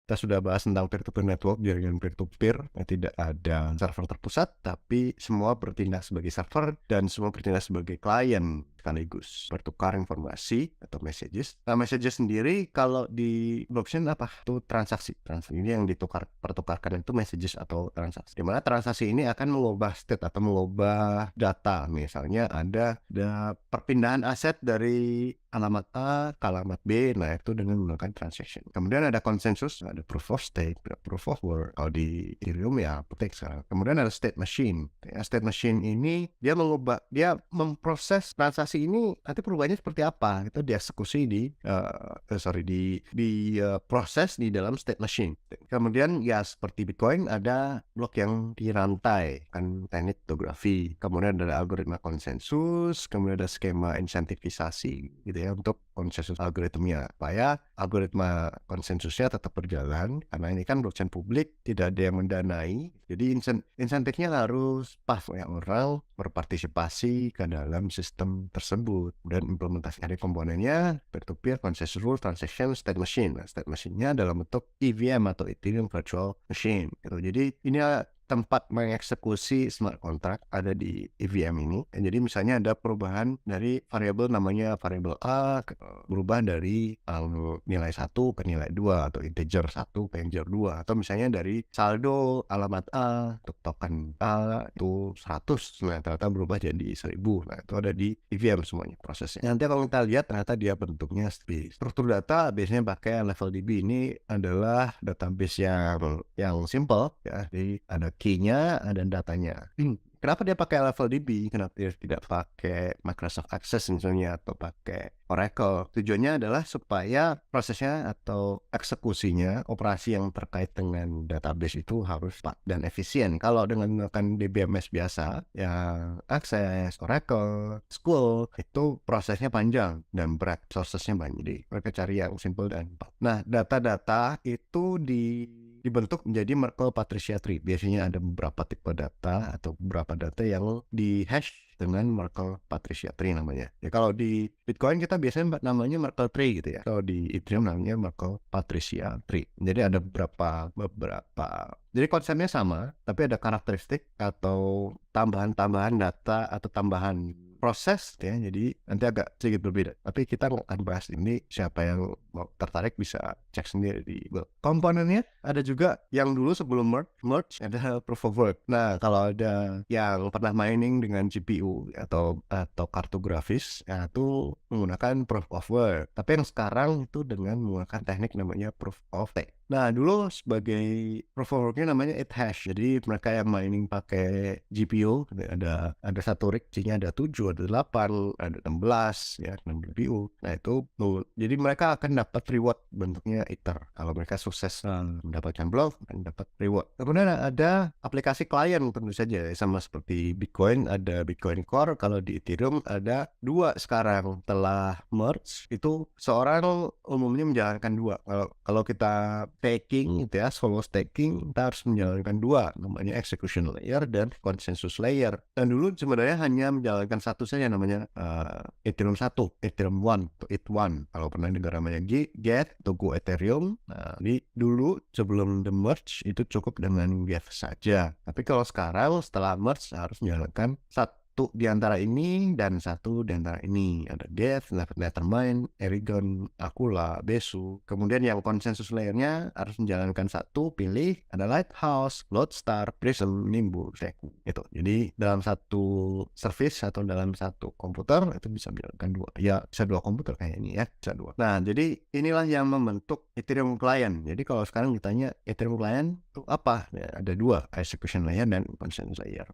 Kita sudah bahas tentang peer-to-peer network, jaringan peer-to-peer yang tidak ada server terpusat, tapi semua bertindak sebagai server dan semua bertindak sebagai klien sekaligus bertukar informasi atau messages. Nah, messages sendiri kalau di blockchain apa? Itu transaksi. Transaksi ini yang pertukarkan itu messages atau transaksi. Di mana transaksi ini akan mengubah state atau mengubah data. Misalnya ada perpindahan aset dari alamat A ke alamat B, nah itu dengan menggunakan transaction. Kemudian ada konsensus, ada proof of stake, ada proof of work. Kalau di Ethereum ya proof sekarang. Kemudian ada state machine. Ya, state machine ini dia memproses transaksi ini nanti perubahannya seperti apa? Itu dieksekusi proses di dalam state machine. Kemudian ya seperti Bitcoin ada blok yang dirantai, kan teknik kriptografi. Kemudian ada algoritma konsensus, kemudian ada skema insentivisasi gitu ya untuk konsensus algoritmnya supaya algoritma konsensusnya tetap berjalan karena ini kan blockchain publik, tidak ada yang mendanai, jadi insentifnya harus pas ya, orang berpartisipasi ke dalam sistem tersebut dan implementasi dari komponennya peer-to-peer, consensus rule, transaction, state machine. Nah, state machine-nya dalam bentuk EVM atau Ethereum Virtual Machine gitu. Jadi ini tempat mengeksekusi smart contract ada di EVM ini. Jadi misalnya ada perubahan dari variabel namanya variabel A berubah dari nilai 1 ke nilai 2 atau integer 1 ke integer 2 atau misalnya dari saldo alamat A untuk token A itu 100 nah ternyata berubah jadi 1000. Nah itu ada di EVM semuanya prosesnya. Nanti kalau kita lihat ternyata dia bentuknya struktur data biasanya pakai LevelDB. Ini adalah database yang simple ya. Jadi ada key-nya, ada datanya. Kenapa dia pakai LevelDB? Kenapa dia tidak pakai Microsoft Access misalnya atau pakai Oracle? Tujuannya adalah supaya prosesnya atau eksekusinya, operasi yang terkait dengan database itu harus cepat dan efisien. Kalau dengan menggunakan DBMS biasa, ya Access, Oracle, SQL, itu prosesnya panjang dan berat, sourcesnya banyak. Jadi mereka cari yang simple dan cepat. Nah, data-data itu dibentuk menjadi Merkle Patricia Tree. Biasanya ada beberapa tipe data atau beberapa data yang di hash dengan Merkle Patricia Tree namanya. Ya kalau di Bitcoin kita biasanya namanya Merkle Tree gitu ya. Kalau di Ethereum namanya Merkle Patricia Tree. Jadi ada beberapa. Jadi konsepnya sama, tapi ada karakteristik atau tambahan-tambahan data atau tambahan proses ya, jadi nanti agak sedikit berbeda. Tapi kita akan bahas ini, siapa yang mau tertarik bisa cek sendiri di Google. Komponennya ada juga yang dulu sebelum merge ada proof of work. Nah kalau ada yang pernah mining dengan GPU atau kartu grafis, ya itu menggunakan proof of work. Tapi yang sekarang itu dengan menggunakan teknik namanya proof of stake. Nah dulu sebagai proof of worknya namanya 8 hash. Jadi mereka yang mining pakai GPU ada satu rig, nya ada 7, ada 8, ada 16 ya, 6 GPU. Nah itu jadi mereka akan dapat reward bentuknya Ether. Kalau mereka sukses mendapatkan blok akan dapat reward. Kemudian ada aplikasi klien tentu saja sama seperti Bitcoin, ada Bitcoin Core. Kalau di Ethereum ada 2 sekarang telah merge. Itu seorang umumnya menjalankan 2. Kalau kita staking gitu ya, solo staking, kita harus menjalankan 2, namanya execution layer dan consensus layer. Dan dulu sebenarnya hanya menjalankan satu saja, namanya Ethereum 1, Ethereum 1 atau ETH1. Kalau pernah dengar namanya Get atau Go Ethereum. Nah, ini dulu sebelum the merge itu cukup dengan Get saja. Tapi kalau sekarang setelah merge harus menjalankan satu di antara ini dan satu di antara ini. Ada Geth, Lettermine, Erigon, Akula, Besu. Kemudian yang konsensus layernya harus menjalankan satu, pilih. Ada Lighthouse, Lodestar, Prism, Nimbus, Seku. Gitu. Jadi dalam satu service atau dalam satu komputer itu bisa menjalankan 2. Ya bisa 2 komputer kayak ini ya, bisa 2. Nah jadi inilah yang membentuk Ethereum Client. Jadi kalau sekarang ditanya Ethereum Client itu apa? Ya, ada 2, execution layer dan consensus layer.